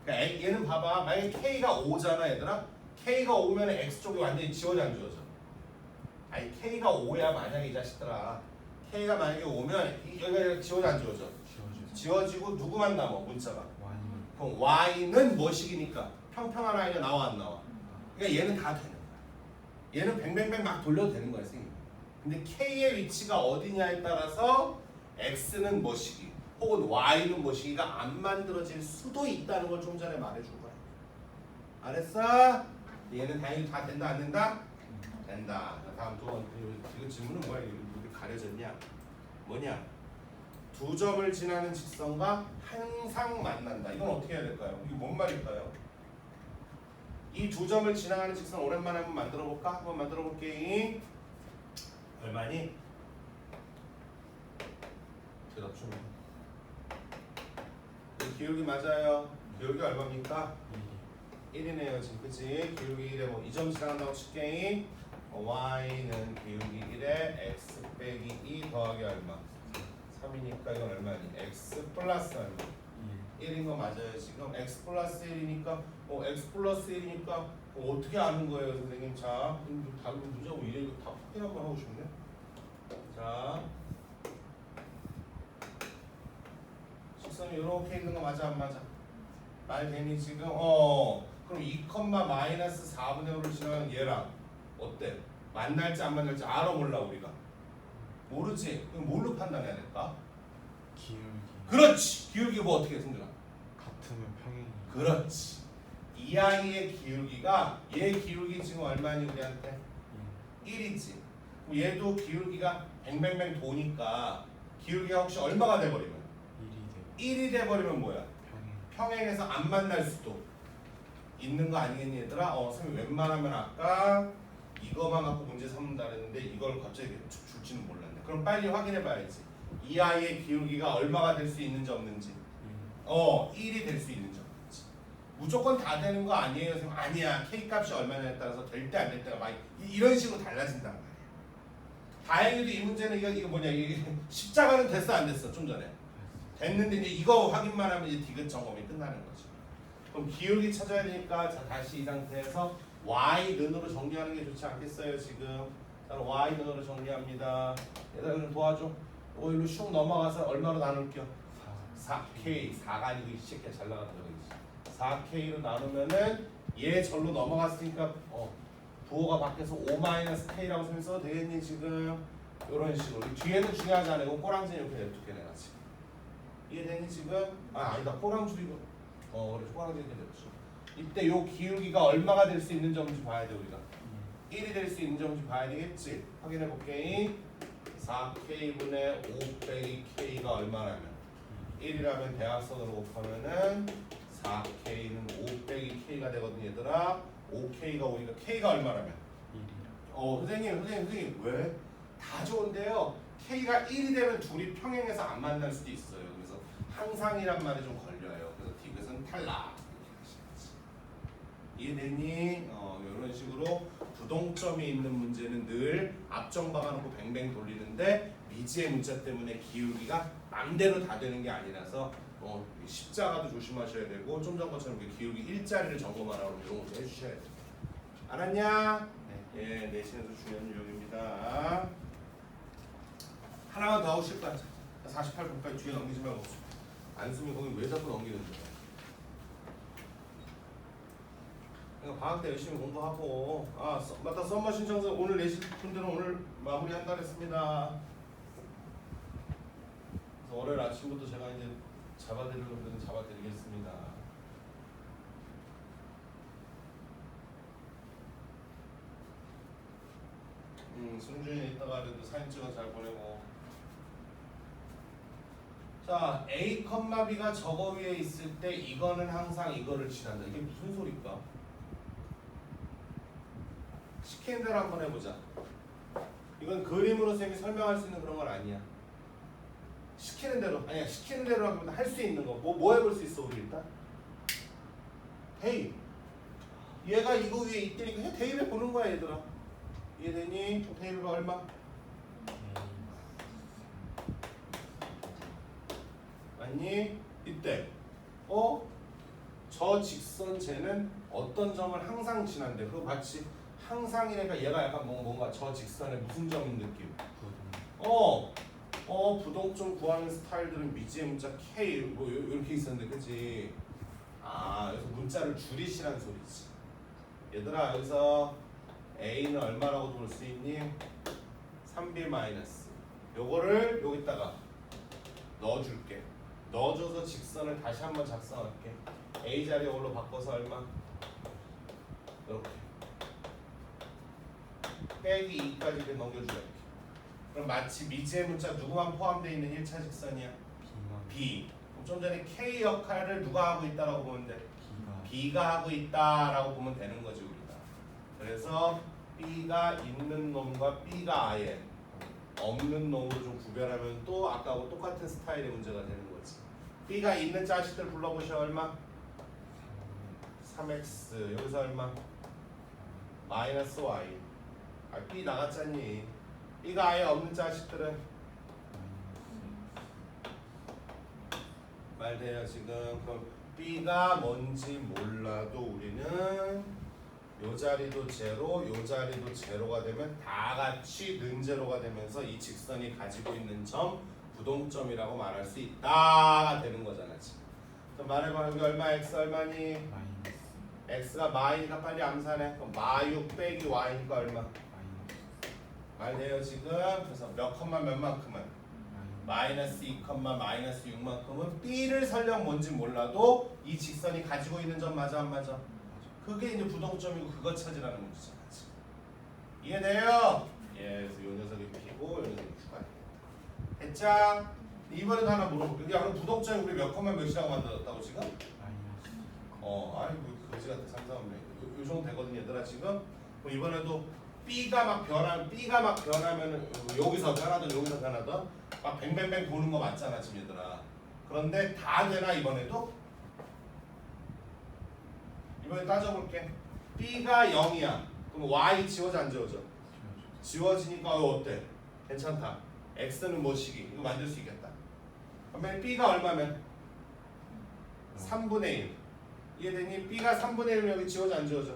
그러니까 얘는 봐봐. 만약에 K가 5잖아 얘들아. K가 5면 X쪽이 완전히 지워져 안 지워져? 아니 K가 5야 만약에 이 자식들아. K가 만약에 오면 여기가 지워져 안 지워져? 지워져. 지워지고 누구만 남아 문자가. Y는 그럼 Y는 뭐식이니까 평평한 Y가 나와 안 나와? 그러니까 얘는 다 되는 거야. 얘는 뱅뱅뱅 막 돌려도 되는 거야 선생님. 근데 K의 위치가 어디냐에 따라서 X는 뭐식이 혹은 Y는 뭐식이가 안 만들어질 수도 있다는 걸 좀 전에 말해준 거야. 알았어? 얘는 당연히 다 된다 안 된다? 된다. 다음 두 번째 이거 질문은 뭐야? 이거 가려졌냐? 뭐냐? 두 점을 지나는 직선과 항상 만난다. 이건 어떻게 해야 될까요? 이게 뭔 말일까요? 이 두 점을 지나가는 직선 오랜만에 한번 만들어 볼까? 한번 만들어 볼게. 얼마니? 대답 좀. 기울기 맞아요. 기울기 얼마입니까? 1이네요 지금 그치? 기울기 1에 뭐 2점 지나간다고 칠게. y는 기울기 1에 x 빼기 2 더하기 얼마? 3이니까 이건 얼마니? x 플러스 얼마? 1인 거 맞아요 지금. x 플러스 1이니까 x 플러스 1이니까 어떻게 아는 거예요 선생님? 자 답을 문제고 이래 이거 다 확인 한번 하고 싶네. 자 직선이 이렇게 있는 거 맞아 안 맞아? 말 되니 지금? 그럼 2, 마이너스 4분의 5를 지나가는 얘랑 어때? 만날지 안 만날지 알아 몰라 우리가? 모르지? 그럼 뭘로 판단해야 될까? 기울기. 그렇지! 기울기 뭐 어떻게 해 승준아? 같으면 평행이. 그렇지. 이 아이의 기울기가 얘 기울기 지금 얼마니 우리한테? 1이지. 그럼 얘도 기울기가 뱅뱅뱅 도니까 기울기가 혹시 얼마가 돼버리면? 1이 돼버리면 뭐야? 평행에서 안 만날 수도 있는 거 아니겠니 얘들아? 선생님 웬만하면 아까 이거만 갖고 문제 삼는다 그랬는데 이걸 갑자기 줄지는 몰랐네. 그럼 빨리 확인해 봐야지. 이 아이의 기울기가 얼마가 될 수 있는지 없는지. 1이 될 수 있는지 없는지. 무조건 다 되는 거 아니에요 선생님? 아니야. K 값이 얼마냐에 따라서 될 때 안 될 때가 많이 이런 식으로 달라진단 말이야. 다행히도 이 문제는 이거 뭐냐 이게 십자가는 됐어 안 됐어? 좀 전에 됐는데 이제 이거 확인만 하면 이제 디귿 점검이 끝나는 거지. 그럼 기울기 찾아야 되니까 자 다시 이 상태에서 y는으로 정리하는 게 좋지 않겠어요 지금? 자 y는으로 정리합니다. 얘들아 좀 도와줘. 일로 슉 넘어가서 얼마로 나눌게요? 4k 4가 아니고 이 새끼야 잘 나갔다 저기 4k로 나누면은 얘 절로 넘어갔으니까 부호가 밖에서 5-k라고 쓰면 써도 되겠니 지금? 이런 식으로 뒤에는 중요하지 않아. 이거 꼬랑지 이렇게 냅둘게 내가 지금. 이해되니 지금? 아니다 꼬랑지 이거 그래 꼬랑지 이렇게 냅두죠. 이때 요 기울기가 얼마가 될 수 있는 점인지 봐야 돼 우리가. 1이 될 수 있는 점인지 봐야 되겠지? 확인해 볼게. 4k분의 5 빼기 k가 얼마라면 1이라면 대각선으로 곱하면은 4k는 5 빼기 k가 되거든 얘들아. 5k가 5니까 k가 얼마라면? 1이요. 선생님 왜? 다 좋은데요. k가 1이 되면 둘이 평행해서 안 만날 수도 있어요. 그래서 항상이란 말이 좀 걸려요. 그래서 디귿은 탈락. 이해되니? 이런 식으로 부동점이 있는 문제는 늘 앞정 박아놓고 뱅뱅 돌리는데 미지의 문자 때문에 기울기가 맘대로 다 되는 게 아니라서 십자가도 조심하셔야 되고 좀 전 것처럼 기울기 일자리를 점검하라고 이런 것도 해주셔야 돼요. 알았냐? 네. 내신에서 중요한 유형입니다. 하나만 더 하고 쉴 거야. 48분까지 뒤에 넘기지 말고. 안수미 거기 왜 자꾸 넘기는 거야? 그러니까 방학 때 열심히 공부하고. 맞다 썸머 신청서 오늘 내실 분들은 오늘 마무리한다 그랬습니다. 그래서 월요일 아침부터 제가 이제 잡아드릴 분들은 잡아드리겠습니다. 승준이 이따가 그래도 사진 찍어서 잘 보내고. 자, A, B가 저거 위에 있을 때 이거는 항상 이거를 지난다. 이게 무슨 소리일까? 시키는 대로 한번 해보자. 이건 그림으로 쌤이 설명할 수 있는 그런 건 아니야. 시키는 대로 하면 할 수 있는 거. 뭐 해볼 수 있어 우리 일단? 대입. 얘가 이거 위에 있다니까 그냥 대입해 보는 거야 얘들아. 이해되니? 대입이 얼마? 맞니? 이때 저 직선체는 어떤 점을 항상 지난대. 그거 같이 항상이니까 얘가 약간 뭔가 저 직선의 무슨 점인 느낌? 부동점 구하는 스타일들은 미지의 문자 K 뭐 이렇게 있었는데 그치? 여기서 문자를 줄이시란 소리지. 얘들아 여기서 A는 얼마라고 볼 수 있니? 3B 마이너스. 요거를 여기다가 넣어줄게. 넣어줘서 직선을 다시 한번 작성할게. A 자리 이걸로 바꿔서 얼마? 이렇게. 빼기 2까지 이렇게 넘겨줄게. 그럼 마치 미지의 문자 누구만 포함되어 있는 1차 직선이야? B만 B. 그럼 좀 전에 K 역할을 누가 하고 있다라고 보면 돼? B가 B가 하고 있다라고 보면 되는 거지 우리가. 그래서 B가 있는 놈과 B가 아예 없는 놈으로 좀 구별하면 또 아까하고 똑같은 스타일의 문제가 되는 거지. B가 있는 자식들 불러보셔. 얼마? 3x. 여기서 얼마? 마이너스 y. B 나갔잖니. B가 아예 없는 자식들은 말 돼요 지금. 그럼 B가 뭔지 몰라도 우리는 요 자리도 제로, 요 자리도 제로가 되면 다 같이 는 제로가 되면서 이 직선이 가지고 있는 점 부동점이라고 말할 수 있다가 되는 거잖아 지금. 그럼 말해봐. 여기 얼마? x 얼마니? 마이너스 x가 마이니까 빨리 암산해. 그럼 마6 빼기 y니까 얼마? 말 돼요 지금. 그래서 몇 컴마 몇만큼은? 마이너스 2 컴마 마이너스 6만큼은 B를 설령 뭔지 몰라도 이 직선이 가지고 있는 점 맞아 안 맞아? 그게 이제 부동점이고 그거 찾으라는 문제잖아 지금. 이해돼요? 예, 그래서 요 녀석이 P고 요 녀석이 Q가 되겠다. 됐자? 이번에도 하나 물어볼게. 야 그럼 부동점이 우리 몇 컴마 몇이라고 만들었다고 지금? 아이고 거지 같아 상상하면 요 정도 되거든 얘들아 지금. 그럼 이번에도 B가 막 변하면은 여기서 변하든 여기서 변하든 막 뱅뱅뱅 도는 거 맞잖아 지금 얘들아. 그런데 다 되나 이번에도? 이번에 따져볼게. B가 0이야. 그럼 Y 지워져 안 지워져? 지워지니까 어때? 괜찮다. X는 뭐시기? 이거 만들 수 있겠다. 그러면 B가 얼마면? 3분의 1. 이해되니? B가 3분의 1면 여기 지워져 안 지워져?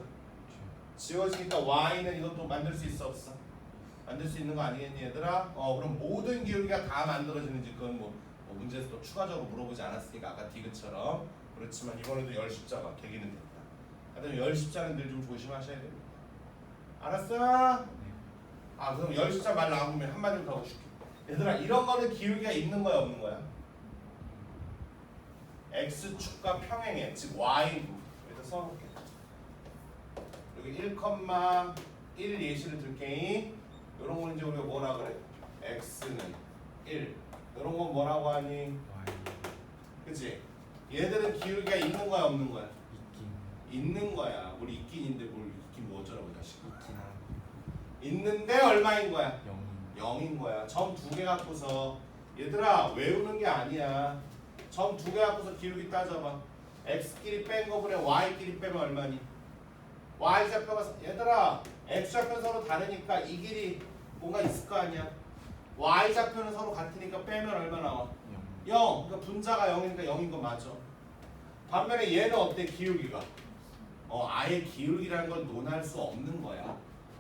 지워지니까 Y는 이것도 만들 수 있어 없어? 만들 수 있는 거 아니겠니 얘들아? 그럼 모든 기울기가 다 만들어지는지 그건 뭐 문제에서 또 추가적으로 물어보지 않았으니까 아까 디귿처럼. 그렇지만 이번에도 열 십자가 되기는 됐다. 하여튼 열 십자는 늘 좀 조심하셔야 됩니다. 알았어? 그럼 열 십자 말 나오면 한마디로 더 해줄게. 얘들아 이런 거는 기울기가 있는 거야 없는 거야? x축과 평행해. 즉 y. 여기다 써놓을게. 여기 1,1 예시를 들게. 이런 건 이제 우리가 뭐라 그래? x는 1. 이런 건 뭐라고 하니? 그치? 얘들은 기울기가 있는 거야 없는 거야? 있는 거야. 우리 있긴인데 뭘 있긴 뭐 어쩌라고 자식. 있는데 얼마인 거야? 0인 거야. 점 두 개 갖고서 얘들아 외우는 게 아니야. 점 두 개 갖고서 기울기 따져봐. x끼리 뺀 거분에 y끼리 빼면 얼마니? y좌표가 얘들아 x좌표는 서로 다르니까 이 길이 뭔가 있을 거 아니야. y좌표는 서로 같으니까 빼면 얼마 나와? 0. 그러니까 분자가 0이니까 0인 거 맞아. 반면에 얘는 어때? 기울기가 아예 기울기라는 건 논할 수 없는 거야.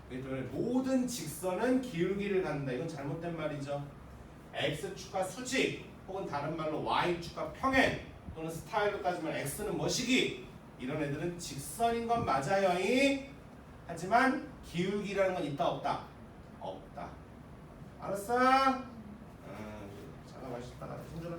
그렇기 때문에 모든 직선은 기울기를 갖는다. 이건 잘못된 말이죠. x축과 수직 혹은 다른 말로 y축과 평행 또는 스타일로 따지면 x는 뭐시기? 이런 애들은 직선인 건 맞아요. 하지만 기울기라는 건 있다 없다? 없다. 알았어? 잠깐 마시다가 힘들어.